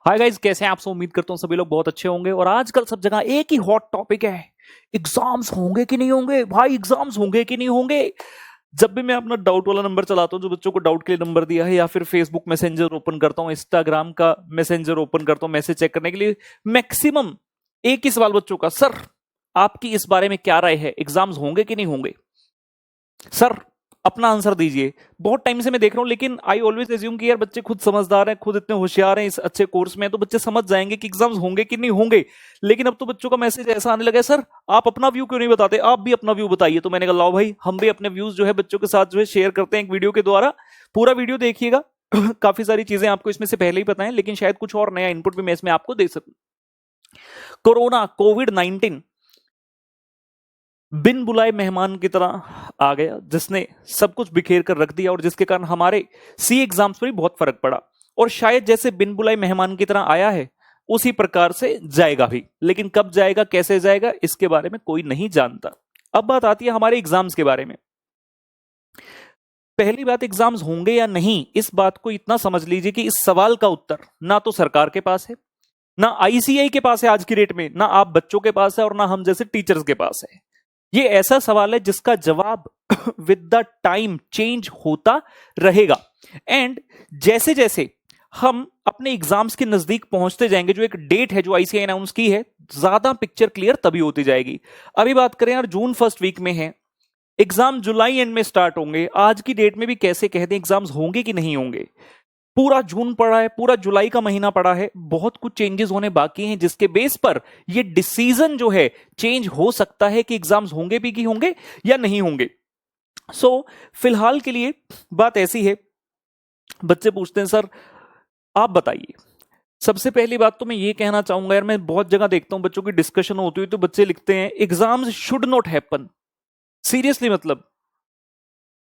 Hi guys, कैसे हैं आप सब। उम्मीद करता हूँ सभी लोग बहुत अच्छे होंगे। और आजकल सब जगह एक ही हॉट टॉपिक है, एग्जाम्स होंगे कि नहीं होंगे। भाई एग्जाम्स होंगे कि नहीं होंगे। जब भी मैं अपना डाउट वाला नंबर चलाता हूँ, जो बच्चों को डाउट के लिए नंबर दिया है, या फिर फेसबुक मैसेंजर ओपन करता हूँ, इंस्टाग्राम का मैसेंजर ओपन करता हूँ मैसेज चेक करने के लिए, मैक्सिमम एक ही सवाल बच्चों का, सर आपकी इस बारे में क्या राय है, एग्जाम्स होंगे कि नहीं होंगे। सर अपना आंसर दीजिए। बहुत टाइम से मैं देख रहा हूं, लेकिन आई ऑलवेज एज्यूम कि यार बच्चे खुद समझदार हैं, खुद इतने होशियार हैं, इस अच्छे कोर्स में, तो बच्चे समझ जाएंगे कि एग्जाम्स होंगे कि नहीं होंगे। लेकिन अब तो बच्चों का मैसेज ऐसा आने लगा है, सर आप अपना व्यू क्यों नहीं बताते, आप भी अपना व्यू बताइए। तो मैंने कहा लाओ भाई, हम भी अपने व्यूज जो है बच्चों के साथ जो है शेयर करते हैं एक वीडियो के द्वारा। पूरा वीडियो देखिएगा। काफी सारी चीजें आपको इसमें से पहले ही पता है, लेकिन शायद कुछ और नया इनपुट भी मैं इसमें आपको दे सकूं। कोरोना कोविड-19 बिन बुलाए मेहमान की तरह आ गया, जिसने सब कुछ बिखेर कर रख दिया और जिसके कारण हमारे सी एग्जाम्स पर भी बहुत फर्क पड़ा। और शायद जैसे बिन बुलाए मेहमान की तरह आया है, उसी प्रकार से जाएगा भी। लेकिन कब जाएगा, कैसे जाएगा, इसके बारे में कोई नहीं जानता। अब बात आती है हमारे एग्जाम्स के बारे में। पहली बात, एग्जाम्स होंगे या नहीं, इस बात को इतना समझ लीजिए कि इस सवाल का उत्तर ना तो सरकार के पास है, ना आईसीआई के पास है आज की डेट में, ना आप बच्चों के पास है, और ना हम जैसे टीचर्स के पास है। ये ऐसा सवाल है जिसका जवाब विद द टाइम चेंज होता रहेगा। एंड जैसे जैसे हम अपने एग्जाम्स के नजदीक पहुंचते जाएंगे, जो एक डेट है जो आईसीआई अनाउंस की है, ज्यादा पिक्चर क्लियर तभी होती जाएगी। अभी बात करें यार, जून फर्स्ट वीक में है, एग्जाम जुलाई एंड में स्टार्ट होंगे। आज की डेट में भी कैसे कह दें एग्जाम्स होंगे कि नहीं होंगे। पूरा जून पड़ा है, पूरा जुलाई का महीना पड़ा है, बहुत कुछ चेंजेस होने बाकी हैं, जिसके बेस पर ये डिसीजन जो है चेंज हो सकता है कि एग्जाम्स होंगे भी कि होंगे या नहीं होंगे। सो फिलहाल के लिए बात ऐसी है, बच्चे पूछते हैं सर आप बताइए। सबसे पहली बात तो मैं ये कहना चाहूंगा यार, मैं बहुत जगह देखता हूं बच्चों की डिस्कशन होती हुई, तो बच्चे लिखते हैं exams should not happen. Seriously, मतलब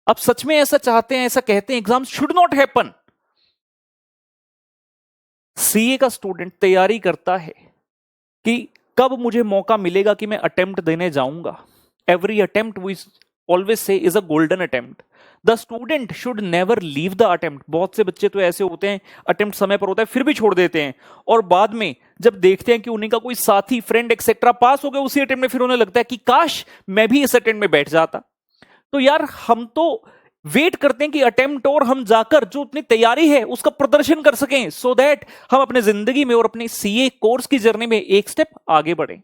आप सच में ऐसा चाहते हैं, ऐसा कहते हैं exams should not happen. CA का स्टूडेंट तैयारी करता है कि कब मुझे मौका मिलेगा कि मैं अटेम्प्ट देने जाऊंगा। Every attempt we always say is a golden attempt. The student should never leave the attempt. बहुत से बच्चे तो ऐसे होते हैं, अटेम्प्ट समय पर होता है फिर भी छोड़ देते हैं, और बाद में जब देखते हैं कि उन्हीं का कोई साथी, फ्रेंड एक्सेट्रा पास हो गया उसी अटेम्प्ट में, फिर उन्हें लगता है कि काश मैं भी इस अटेम्प्ट में बैठ जाता। तो यार हम तो वेट करते हैं कि अटेम्प्ट और हम जाकर जो अपनी तैयारी है उसका प्रदर्शन कर सकें, सो दैट हम अपने जिंदगी में और अपने सीए कोर्स की जर्नी में एक स्टेप आगे बढ़े।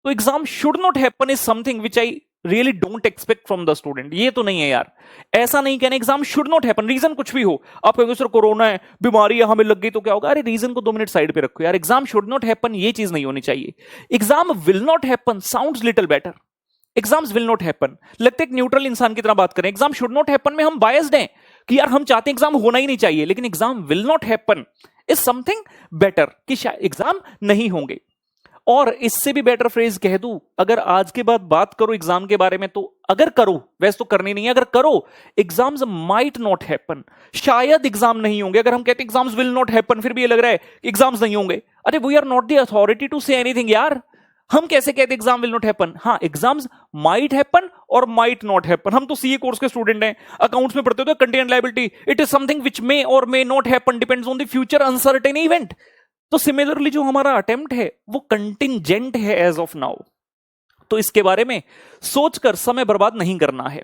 तो exam should not happen is something which I really don't expect from the student. ये तो नहीं है यार, ऐसा नहीं कहना exam should not happen, reason कुछ भी हो। आप कहोगे सर कोरोना है, बीमारी है, हमें लग गई तो क्या होगा। अरे रीजन को 2 मिनट साइड पे रखो यार, एग्जाम शुड नॉट हैपन ये चीज नहीं होनी चाहिए। Exam will not happen sounds little better. Exams will not happen लगता है एक न्यूट्रल इंसान की तरह बात करें। एग्जाम शुड नॉट हैपन में हम बायस्ड हैं कि यार हम चाहते हैं एग्जाम होना ही नहीं चाहिए, लेकिन exam will not happen is something better, कि शायद एग्जाम नहीं होंगे। और इससे भी बेटर फ्रेज कह दूं, अगर आज के बाद बात करो एग्जाम के बारे में, तो अगर करो, वैसे तो करनी नहीं है, अगर करो एग्जाम्स माइट नॉट हैपन, शायद एग्जाम नहीं होंगे। अगर हम कहते हैं एग्जाम्स विल नॉट हैपन, फिर भी ये लग रहा है एग्जाम्स नहीं होंगे, अरे we are not the authority to say anything यार। हम कैसे कहते एग्जाम विल नॉट हैपन। हाँ, एग्जाम्स माइट हैपन और माइट नॉट हैपन। हम तो सीए कोर्स के स्टूडेंट हैं, अकाउंट्स में पढ़ते हो, contingent liability, it is something which may और may not happen, depends on the future uncertain event. तो सिमिलरली जो हमारा अटेम्प्ट है वो कंटिंजेंट है एज ऑफ नाउ। तो इसके बारे में सोचकर समय बर्बाद नहीं करना है।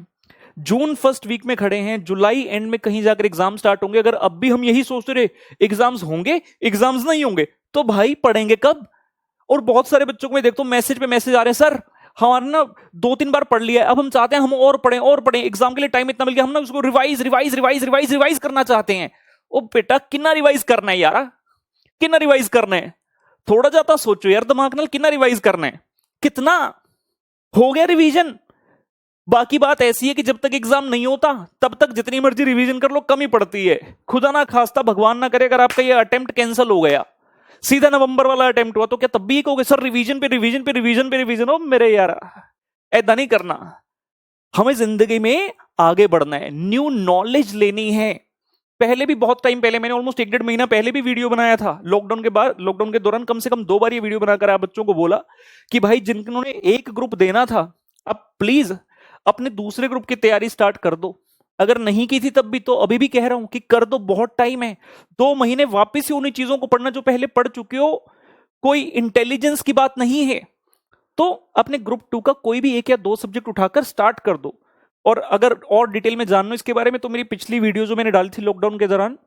जून फर्स्ट वीक में खड़े हैं, जुलाई एंड में कहीं जाकर एग्जाम स्टार्ट होंगे। अगर अब भी हम यही सोचते रहे एग्जाम्स होंगे, एग्जाम्स नहीं होंगे, तो भाई पढ़ेंगे कब। और बहुत सारे बच्चों को मैं देखता हूं मैसेज पे मैसेज आ रहे हैं, सर हमारा ना 2-3 बार पढ़ लिया है, अब हम चाहते हैं हम और पढ़ें और पढ़ें, एग्जाम के लिए टाइम इतना मिल गया, हम ना उसको revise revise revise revise revise करना चाहते हैं। ओ बेटा कितना रिवाइज करना है यार, कितना रिवाइज करना है, थोड़ा ज्यादा सोचो यार दिमाग नाल, कितना रिवाइज करना है, कितना हो गया रिवीजन। बाकी बात ऐसी है कि जब तक एग्जाम नहीं होता तब तक जितनी मर्जी रिवीजन कर लो कम ही पड़ती है। खुदा ना खास्ता, भगवान ना करे, अगर आपका ये अटेम्प्ट कैंसिल हो गया, सीधा नवंबर वाला अटेम्प्ट हुआ, तो क्या तब भी कहोगे सर रिवीजन पे रिवीजन पे रिवीजन पे रिवीजन। हो मेरे यार, ऐसा नहीं करना। हमें जिंदगी में आगे बढ़ना है, न्यू नॉलेज लेनी है। पहले भी बहुत टाइम पहले, मैंने ऑलमोस्ट 1-1.5 महीना पहले भी वीडियो बनाया था, लॉकडाउन के बाद, लॉकडाउन के दौरान कम से कम 2 बार ये वीडियो बनाकर आप बच्चों को बोला कि भाई जिन्होंने एक ग्रुप देना था, अब प्लीज अपने दूसरे ग्रुप की तैयारी स्टार्ट कर दो। अगर नहीं की थी तब भी, तो अभी भी कह रहा हूं कि कर दो, बहुत टाइम है। 2 महीने वापस से उन्हीं चीजों को पढ़ना जो पहले पढ़ चुके हो, कोई इंटेलिजेंस की बात नहीं है। तो अपने ग्रुप 2 का कोई भी 1 या 2 सब्जेक्ट उठाकर स्टार्ट कर दो। और अगर और डिटेल में जानना इसके बारे में, तो मेरी पिछली वीडियो जो मैंने डाली थी लॉकडाउन के दौरान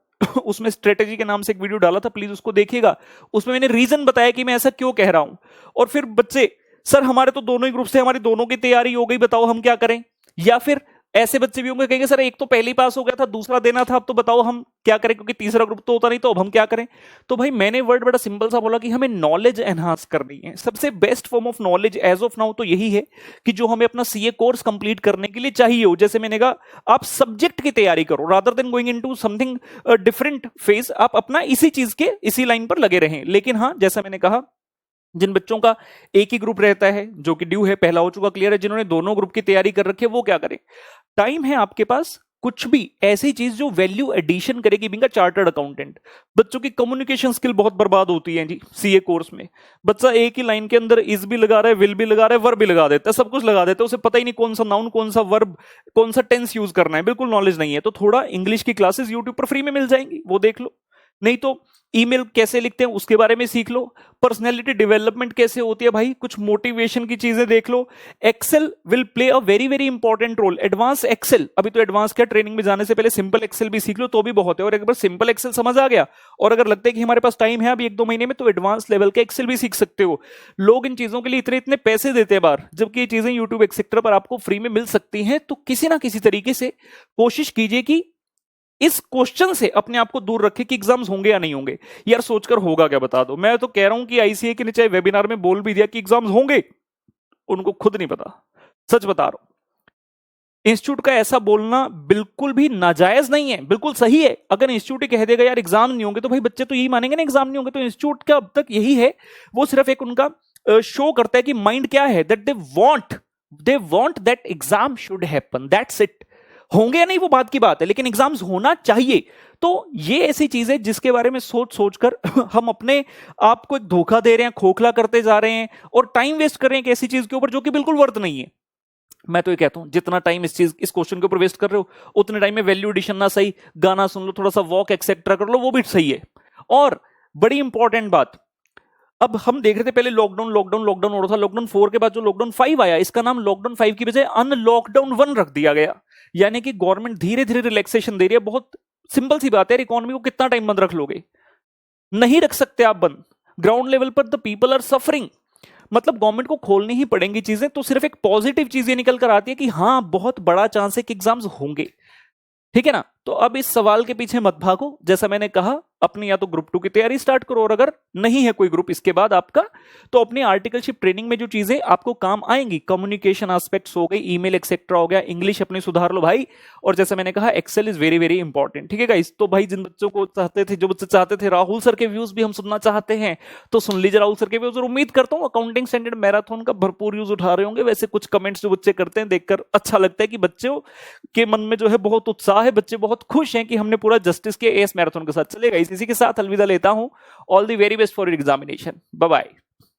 उसमें स्ट्रेटेजी के नाम से एक वीडियो डाला था, प्लीज उसको देखिएगा। उसमें मैंने रीजन बताया कि मैं ऐसा क्यों कह रहा हूं। और फिर बच्चे, सर हमारे तो दोनों ही ग्रुप से हमारी दोनों की तैयारी हो गई, बताओ हम क्या करें। या फिर ऐसे बच्चे भी होंगे कहेंगे सर एक तो पहले ही पास हो गया था, दूसरा देना था, अब तो बताओ हम क्या करें, क्योंकि तीसरा ग्रुप तो होता नहीं, तो अब हम क्या करें। तो भाई मैंने वर्ड बड़ा सिंपल सा बोला कि हमें नॉलेज एनहांस करनी है। सबसे best form of knowledge as of now तो यही है कि जो हमें अपना सीए कोर्स कंप्लीट करने के लिए चाहिए हो। जैसे मैंने कहा, आप सब्जेक्ट की तैयारी करो rather than going into something different phase. आप अपना इसी चीज के इसी लाइन पर लगे रहें। लेकिन हाँ, जैसा मैंने कहा, जिन बच्चों का एक ही ग्रुप रहता है, जो कि ड्यू है, पहला हो चुका, क्लियर है, जिन्होंने दोनों ग्रुप की तैयारी कर रखी है, वो क्या करें। टाइम है आपके पास, कुछ भी ऐसी चीज जो वैल्यू एडिशन करेगी। बिंगा चार्टर्ड अकाउंटेंट, बच्चों की कम्युनिकेशन स्किल बहुत बर्बाद होती है जी सीए कोर्स में। बच्चा एक ही लाइन के अंदर इज भी लगा रहा है, विल भी लगा रहा है, वर्ब भी लगा देता है, सब कुछ लगा देता है, उसे पता ही नहीं कौन सा नाउन, कौन सा वर्ब, कौन सा टेंस यूज करना है, बिल्कुल नॉलेज नहीं है। तो थोड़ा इंग्लिश की क्लासेस यूट्यूब पर फ्री में मिल जाएंगी, वो देख लो। नहीं तो ईमेल कैसे लिखते हैं उसके बारे में सीख लो। पर्सनैलिटी डेवलपमेंट कैसे होती है भाई, कुछ मोटिवेशन की चीजें देख लो। Excel will play a very very important role. Advance Excel, अभी तो एडवांस क्या, ट्रेनिंग में जाने से पहले सिंपल एक्सेल भी सीख लो तो भी बहुत है। और एक बार सिंपल एक्सेल समझ आ गया, और अगर लगता है कि हमारे पास टाइम है अभी 1-2 महीने में, तो एडवांस लेवल के एक्सेल भी सीख सकते हो। लोग इन चीजों के लिए इतने इतने पैसे देते हैं बाहर, जबकि ये चीजें यूट्यूब एक्सेट्रा पर आपको फ्री में मिल सकती हैं। तो किसी ना किसी तरीके से कोशिश कीजिए कि इस क्वेश्चन से अपने आप को दूर रखें कि एग्जाम्स होंगे या नहीं होंगे। यार सोचकर होगा क्या, बता दो। मैं तो कह रहा हूं कि आईसीए के नीचे वेबिनार में बोल भी दिया कि एग्जाम्स होंगे, उनको खुद नहीं पता, सच बता रहा हूं। इंस्टीट्यूट का ऐसा बोलना बिल्कुल भी नाजायज नहीं है, बिल्कुल सही है। अगर इंस्टीट्यूट ही कह देगा यार एग्जाम नहीं होंगे, तो भाई बच्चे तो यही मानेंगे ना एग्जाम नहीं होंगे। तो इंस्टीट्यूट का अब तक यही है, वो सिर्फ एक उनका शो करता है कि माइंड क्या है, that they want that exam should happen, that's it. होंगे या नहीं वो बात की बात है, लेकिन एग्जाम्स होना चाहिए। तो ये ऐसी चीज है जिसके बारे में सोच सोचकर हम अपने आप को एक धोखा दे रहे हैं, खोखला करते जा रहे हैं और टाइम वेस्ट कर रहे हैं एक ऐसी चीज के ऊपर जो कि बिल्कुल वर्थ नहीं है। मैं तो ये कहता हूं, जितना टाइम इस क्वेश्चन के ऊपर वेस्ट कर रहे हो, उतने टाइम में वैल्यू एडिशन ना सही, गाना सुन लो, थोड़ा सा वॉक एक्सेट्रा कर लो, वो भी सही है। और बड़ी इंपॉर्टेंट बात, अब हम देख रहे थे पहले लॉकडाउन लॉकडाउन लॉकडाउन हो रहा था, लॉकडाउन 4 के बाद जो लॉकडाउन 5 आया, इसका नाम लॉकडाउन 5 की बजाय अनलॉकडाउन 1 रख दिया गया। यानी कि गवर्नमेंट धीरे धीरे रिलैक्सेशन दे रही है। बहुत सिंपल सी बात है, इकोनॉमी को कितना टाइम बंद रख लोगे, नहीं रख सकते आप बंद। ग्राउंड लेवल पर द पीपल आर सफरिंग, मतलब गवर्नमेंट को खोलनी ही पड़ेंगी चीजें। तो सिर्फ एक पॉजिटिव चीज ये निकल कर आती है कि हाँ, बहुत बड़ा चांस है कि एग्जाम्स होंगे, ठीक है ना। तो अब इस सवाल के पीछे मत भागो, जैसा मैंने कहा, अपनी या तो ग्रुप 2 की तैयारी स्टार्ट करो, और अगर नहीं है कोई ग्रुप इसके बाद आपका, तो अपनी आर्टिकलशिप ट्रेनिंग में जो चीजें आपको काम आएंगी, कम्युनिकेशन एस्पेक्ट्स हो गई, ईमेल एक्सेट्रा हो गया, इंग्लिश अपनी सुधार लो भाई। और जैसा मैंने कहा, Excel is very very important, ठीक है गाइस। तो भाई जिन बच्चों को चाहते थे, जो बच्चे चाहते थे राहुल सर के व्यूज भी हम सुनना चाहते हैं, तो सुन लीजिए राहुल सर के व्यूज। और उम्मीद करता हूं अकाउंटिंग स्टैंडर्ड मैराथन का भरपूर यूज उठा रहे होंगे। वैसे कुछ कमेंट्स जो बच्चे करते हैं देखकर अच्छा लगता है कि बच्चों के मन में जो है बहुत उत्साह है, बच्चे बहुत खुश हैं कि हमने पूरा जस्टिस के एस मैराथन के साथ चलेगा। इसी के साथ अलविदा लेता हूं। All the very best for your examination, bye bye.